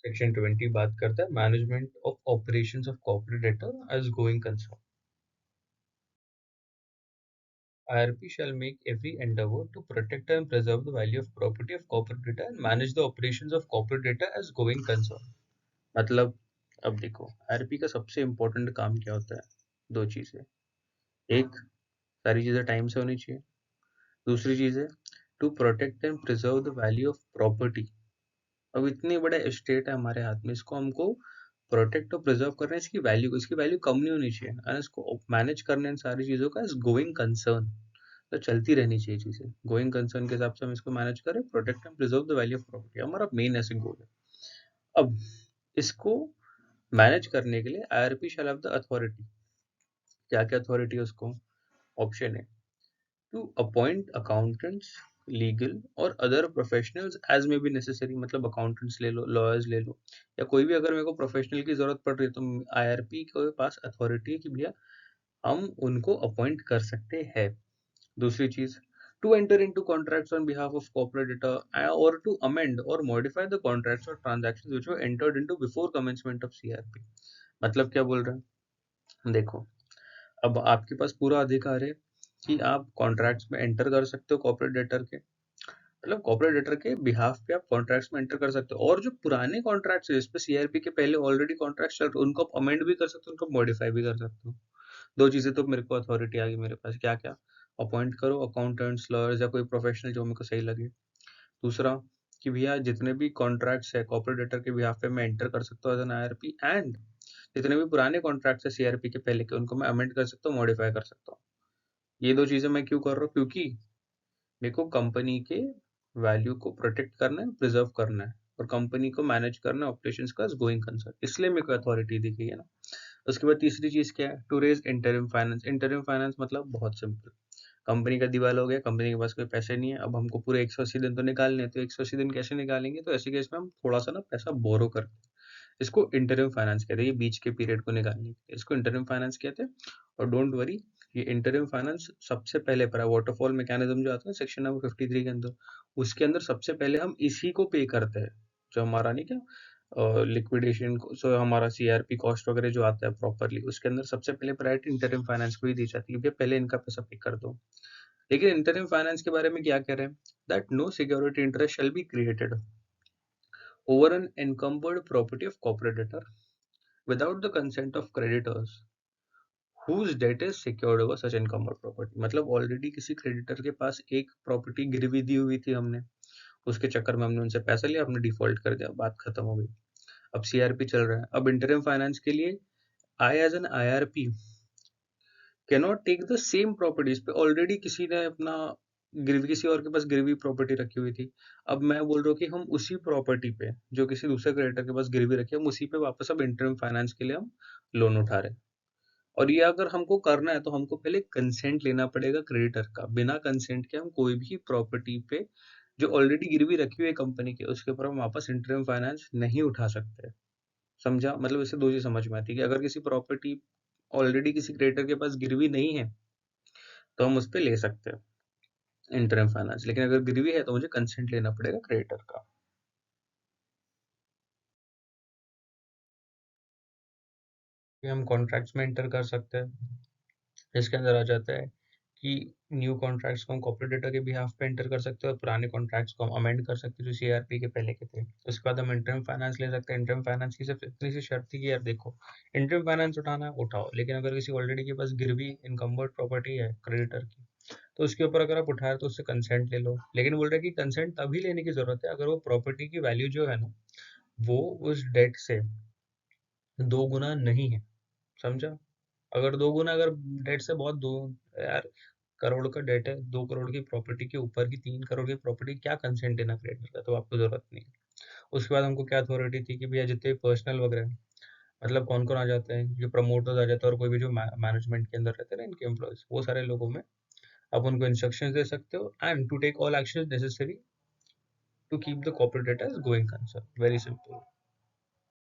Section 20 बात करता है management of operations of corporate debtor as going concern. IRP shall make every endeavor to protect and preserve the value of property of corporate data and manage the operations of corporate data as going concern. मतलब अब देखो IRP का सबसे important काम क्या होता है? दो चीजें. एक, सारी चीजें टाइम से होनी चाहिए. दूसरी चीज है to protect and preserve the value of property. अब इतने बड़े एस्टेट है हमारे हाथ में, इसको हमको प्रोटेक्ट और प्रिजर्व करना है. इसकी वैल्यू कम नहीं होनी चाहिए और इसको मैनेज करने इन सारी चीजों का इज गोइंग कंसर्न. तो चलती रहनी चाहिए चीजें. गोइंग कंसर्न के हिसाब से हम इसको मैनेज करें, protect and preserve the value of property, हमारा मेन ऐसे गोल है. अब इसको मैनेज करने के लिए IRP shall have the authority. क्या क्या अथॉरिटी है उसको? ऑप्शन है टू अपॉइंट अकाउंटेंट्स, लीगल और अदर प्रोफेशनल्स एज में बी नेसेसरी. मतलब अकाउंटेंट्स ले लो, लॉयर्स ले लो, या कोई भी अगर मेरे को प्रोफेशनल की जरूरत पड़ रही है तो IRP के पास अथॉरिटी है कि भैया हम उनको अपॉइंट कर सकते हैं. दूसरी चीज, to enter into contracts on behalf of corporate debtor और टू अमेंड और मॉडिफाई द कॉन्ट्रैक्ट्स और transactions which were entered into before commencement of CRP. मतलब क्या बोल रहे हैं? देखो, अब आपके पास पूरा अधिकार है कि आप कॉन्ट्रैक्ट्स में एंटर कर सकते हो कॉर्पोरेट डेटर के, मतलब कॉर्पोरेट डेटर के बिहाफ पे आप कॉन्ट्रैक्ट्स में एंटर कर सकते हो. और जो पुराने कॉन्ट्रैक्ट्स है, इस पे CRP के पहले ऑलरेडी कॉन्ट्रैक्ट्स चल रहे, उनको आप अमेंड भी कर सकते हो, उनको मॉडिफाई भी कर सकते हो. दो चीजें तो मेरे को अथॉरिटी आ गई मेरे पास. क्या क्या? अपॉइंट करो अकाउंटेंट्स, लॉयर्स या कोई प्रोफेशनल जो मेरे को सही लगे. दूसरा कि भैया जितने भी कॉन्ट्रैक्ट्स है कॉर्पोरेट डेटर के बिहाफ पे मैं एंटर कर सकता हूँ एज एन IRP, एंड जितने भी पुराने कॉन्ट्रैक्ट्स है CRP के पहले के, उनको मैं अमेंड कर सकता हूँ, मॉडिफाई कर सकता हूँ. ये दो चीजें मैं क्यों कर रहा हूँ? क्योंकि मेरे को कंपनी के वैल्यू को प्रोटेक्ट करना है, प्रिजर्व करना है, और कंपनी को मैनेज करना है ऑपरेशंस का गोइंग कंसर्न, इसलिए मेरे को अथॉरिटी दी गई है ना. उसके बाद तीसरी चीज क्या है? To raise interim finance. Interim finance मतलब बहुत सिंपल. कंपनी का दिवाला हो गया, कंपनी के पास कोई पैसे नहीं है, अब हमको पूरे 180 दिन तो निकालने हैं, तो 180 दिन कैसे निकालेंगे? तो ऐसे केस में हम थोड़ा सा ना पैसा बोरो करते हैं. इसको इंटरिम फाइनेंस कहते हैं. ये बीच के पीरियड को निकालने के, इसको इंटरिम फाइनेंस कहते हैं. और डोंट वरी, ये इंटरिम फाइनेंस सबसे पहले पर है वाटरफॉल मैकेनिज्म जो आता है सेक्शन नंबर 53 के अंदर, उसके अंदर सबसे पहले हम इसी को पे करते हैं. जो हमारा नहीं क्या लिक्विडेशन जो हमारा CRP कॉस्ट वगैरह जो आता है प्रॉपरली, उसके अंदर सबसे पहले प्रायोरिटी इंटरिम फाइनेंस को ही दी जाती है कि पहले इनका पैसा पे कर दो. लेकिन इंटरिम फाइनेंस के बारे में क्या कह रहे हैं? That no security interest shall be created over an encumbered property of corporate debtor without the consent of creditors whose debt is secured over such encumbered property. मतलब ऑलरेडी किसी क्रेडिटर के पास एक प्रॉपर्टी गिरवी दी हुई थी हमने, उसके चक्कर में हमने उनसे पैसा लिया, हमने डिफॉल्ट कर दिया, बात खत्म हो गई. अब CRP चल रहा है. अब इंटरिम फाइनेंस के लिए I as an IRP cannot take the same property. इस पे ऑलरेडी किसी ने अपना गिरवी, किसी और के पास गिरवी प्रॉपर्टी रखी हुई थी. अब मैं बोल रहा हूँ कि हम उसी प्रॉपर्टी पे जो किसी दूसरे क्रेडिटर के पास गिरवी रखी है, हम उसी पे वापस अब इंटरिम फाइनेंस के लिए हम लोन उठा रहे हैं. और ये अगर हमको करना है तो हमको पहले कंसेंट लेना पड़ेगा क्रेडिटर का. बिना कंसेंट के हम कोई भी प्रॉपर्टी पे जो ऑलरेडी गिरवी रखी हुई है कंपनी के, उसके ऊपर हम वापस इंटरिम फाइनेंस नहीं उठा सकते. समझा? मतलब इससे दो चीज समझ में आती है कि अगर किसी प्रॉपर्टी ऑलरेडी किसी क्रेडिटर के पास गिरवी नहीं है तो हम उस पे ले सकते हैं इंटरिम फाइनेंस, लेकिन अगर गिरवी है तो मुझे कंसेंट लेना पड़ेगा क्रेडिटर का. ये हम कॉन्ट्रैक्ट्स में एंटर कर सकते हैं. इसके अंदर आ जाता है कि न्यू कॉन्ट्रैक्ट्स को हम कॉर्पोरेट डेटा के बिहाफ पे एंटर कर सकते हैं और पुराने कॉन्ट्रैक्ट्स को हम अमेंड कर सकते हैं जो CRP के पहले के थे. उसके बाद हम इंटरिम फाइनेंस ले सकते हैं. इंटरिम फाइनेंस की सिर्फ इतनी सी शर्त थी कि यार देखो, इंटरिम फाइनेंस उठाना है उठाओ, लेकिन अगर किसी ऑलरेडी के पास गिरवी इनकम्बर्ड प्रॉपर्टी है क्रेडिटर की, तो उसके ऊपर अगर आप उठाए तो उससे कंसेंट ले लो. लेकिन बोल रहे हैं कि कंसेंट तभी लेने की जरूरत है अगर वो प्रॉपर्टी की वैल्यू जो है ना, वो उस डेट से 2 गुना नहीं है. समझा? अगर 2 गुना, अगर डेट से बहुत दो, यार करोड़ का डेट है, 2 करोड़ की प्रॉपर्टी के ऊपर की 3 करोड़ की प्रॉपर्टी, क्या कंसेंट देना क्रेडिटर का? तो आपको जरूरत नहीं है. उसके बाद हमको क्या अथॉरिटी थी कि भैया जितने पर्सनल वगैरह, मतलब कौन कौन आ जाते हैं, जो प्रमोटर्स आ जाते हैं और कोई भी जो मैनेजमेंट के अंदर रहते हैं ना इनके एम्प्लॉयज, वो सारे लोगों में आप उनको इंस्ट्रक्शंस दे सकते हो and to take all action necessary to keep the corporate debtor is going concern. Very simple.